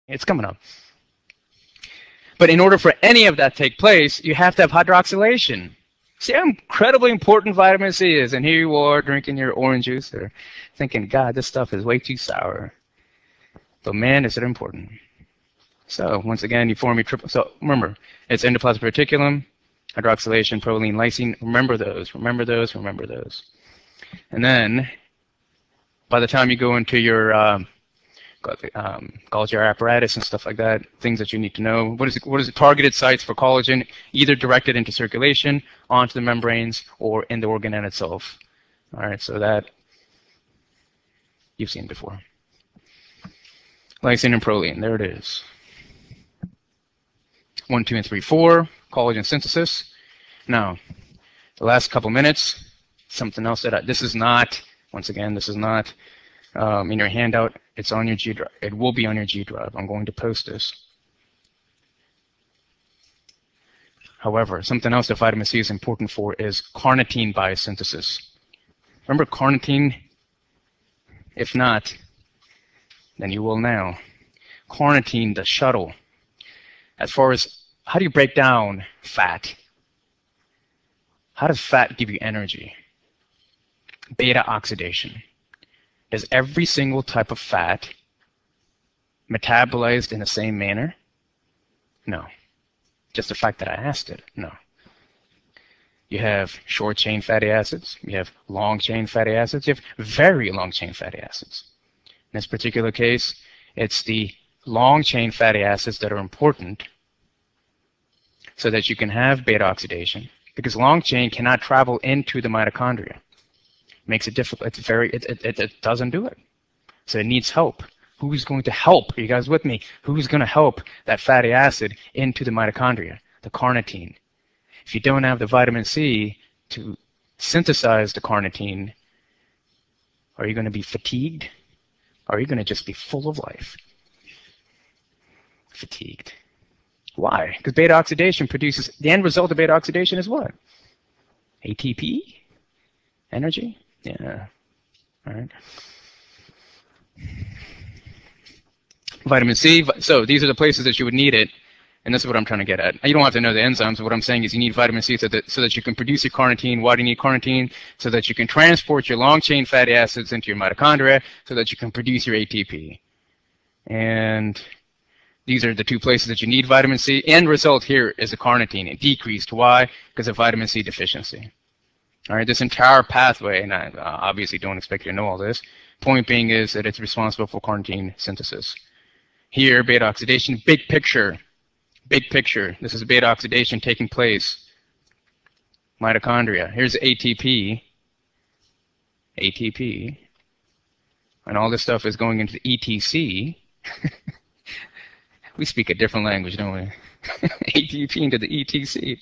It's coming up. But in order for any of that to take place, you have to have hydroxylation. See how incredibly important vitamin C is, and here you are drinking your orange juice or thinking, God, this stuff is way too sour. But man, is it important. So once again, you form your triple. So remember, it's endoplasmic reticulum, hydroxylation, proline, lysine. Remember those, remember those, remember those. And then by the time you go into your Golgi apparatus and stuff like that, things that you need to know. What is the targeted sites for collagen, either directed into circulation, onto the membranes, or in the organ end itself. All right, so that you've seen before. Lysine and proline, there it is. 1, 2, and 3, 4, collagen synthesis. Now, the last couple minutes, something else that this is not, once again, this is not in your handout. It's on your G drive. It will be on your G drive. I'm going to post this. However, something else that vitamin C is important for is carnitine biosynthesis. Remember carnitine? If not, then you will now. Carnitine, the shuttle. As far as how do you break down fat? How does fat give you energy? Beta oxidation. Is every single type of fat metabolized in the same manner? No. Just the fact that I asked it, no. You have short-chain fatty acids, you have long-chain fatty acids, you have very long-chain fatty acids. In this particular case, it's the long-chain fatty acids that are important so that you can have beta oxidation, because long-chain cannot travel into the mitochondria. Makes it difficult. It doesn't do it. So it needs help. Who's going to help? Are you guys with me? Who's going to help that fatty acid into the mitochondria? The carnitine. If you don't have the vitamin C to synthesize the carnitine, are you going to be fatigued? Or are you going to just be full of life? Fatigued. Why? Because beta oxidation produces, the end result of beta oxidation is what? ATP? Energy? Yeah. All right. Vitamin C. So these are the places that you would need it, and this is what I'm trying to get at. You don't have to know the enzymes. What I'm saying is you need vitamin C so that you can produce your carnitine. Why do you need carnitine? So that you can transport your long-chain fatty acids into your mitochondria so that you can produce your ATP. And these are the two places that you need vitamin C. End result here is a carnitine. It decreased. Why? Because of vitamin C deficiency. All right, this entire pathway, and I obviously don't expect you to know all this. Point being is that it's responsible for carnitine synthesis. Here, beta oxidation, big picture. Big picture. This is beta oxidation taking place. Mitochondria. Here's ATP. ATP. And all this stuff is going into the ETC. We speak a different language, don't we? ATP into the ETC.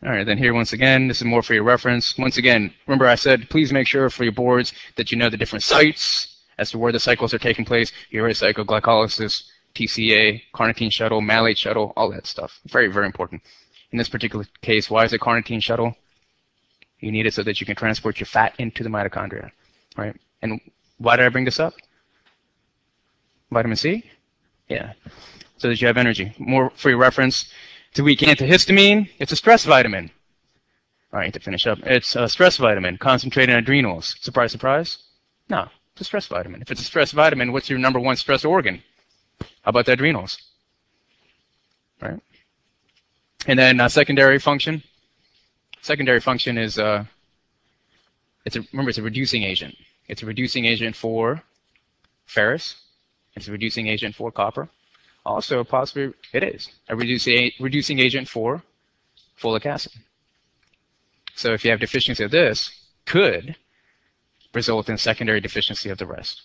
All right, then here once again, this is more for your reference. Once again, remember I said please make sure for your boards that you know the different sites as to where the cycles are taking place. Urea cycle, glycolysis, TCA, carnitine shuttle, malate shuttle, all that stuff. Very, very important. In this particular case, why is it carnitine shuttle? You need it so that you can transport your fat into the mitochondria, right? And why did I bring this up? Vitamin C? Yeah, so that you have energy. More for your reference. It's a weak antihistamine. It's a stress vitamin. All right, to finish up, it's a stress vitamin, concentrated in adrenals. Surprise, surprise? No, it's a stress vitamin. If it's a stress vitamin, what's your number one stress organ? How about the adrenals? Right? And then secondary function. Secondary function is, remember, it's a reducing agent. It's a reducing agent for ferrous. It's a reducing agent for copper. Also, possibly, it is a reducing agent for folic acid. So if you have deficiency of this, could result in secondary deficiency of the rest.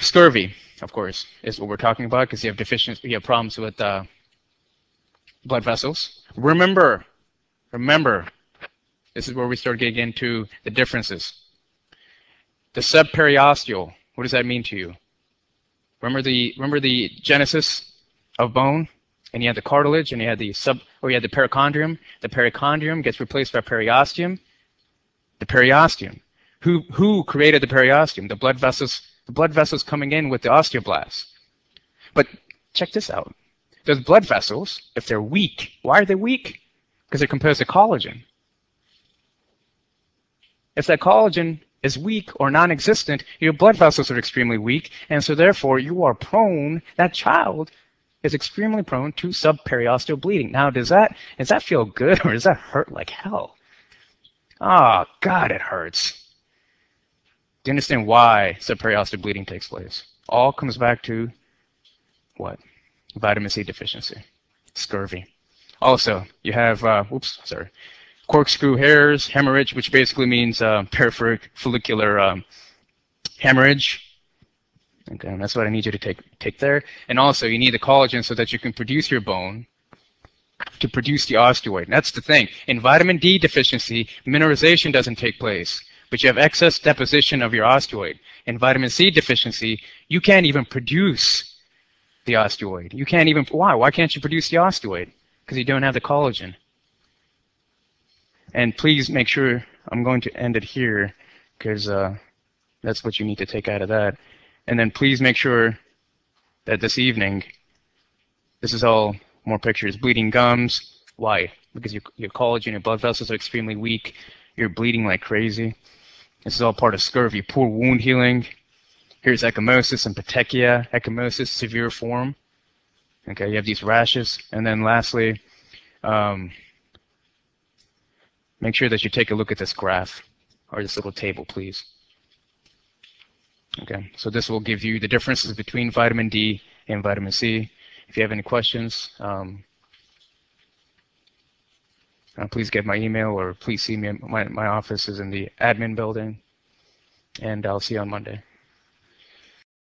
Scurvy, of course, is what we're talking about because you have deficiency, you have problems with blood vessels. Remember, this is where we start getting into the differences. The subperiosteal, what does that mean to you? Remember the genesis of bone, and you had the cartilage, and you had the you had the perichondrium. The perichondrium gets replaced by periosteum. The periosteum Who created the periosteum? The blood vessels coming in with the osteoblasts. But check this out. Those blood vessels, if they're weak, why are they weak? Because they're composed of collagen. If that collagen is weak or non-existent, your blood vessels are extremely weak, and so therefore you are prone, that child is extremely prone to subperiosteal bleeding. Now, does that feel good or does that hurt like hell? Oh, God, it hurts. Do you understand why subperiosteal bleeding takes place? All comes back to what? Vitamin C deficiency, scurvy. Also, you have, corkscrew hairs, hemorrhage, which basically means peripheric follicular hemorrhage. Okay, that's what I need you to take there. And also, you need the collagen so that you can produce your bone to produce the osteoid. And that's the thing. In vitamin D deficiency, mineralization doesn't take place, but you have excess deposition of your osteoid. In vitamin C deficiency, you can't even produce the osteoid. You can't even, why? Why can't you produce the osteoid? Because you don't have the collagen. And please make sure, I'm going to end it here, because that's what you need to take out of that. And then please make sure that this evening, this is all more pictures. Bleeding gums. Why? Because your collagen, your blood vessels are extremely weak. You're bleeding like crazy. This is all part of scurvy. Poor wound healing. Here's ecchymosis and petechia. Ecchymosis, severe form. Okay, you have these rashes. And then lastly, make sure that you take a look at this graph or this little table, please. Okay, so this will give you the differences between vitamin D and vitamin C. If you have any questions, please get my email or please see me. My office is in the admin building, and I'll see you on Monday.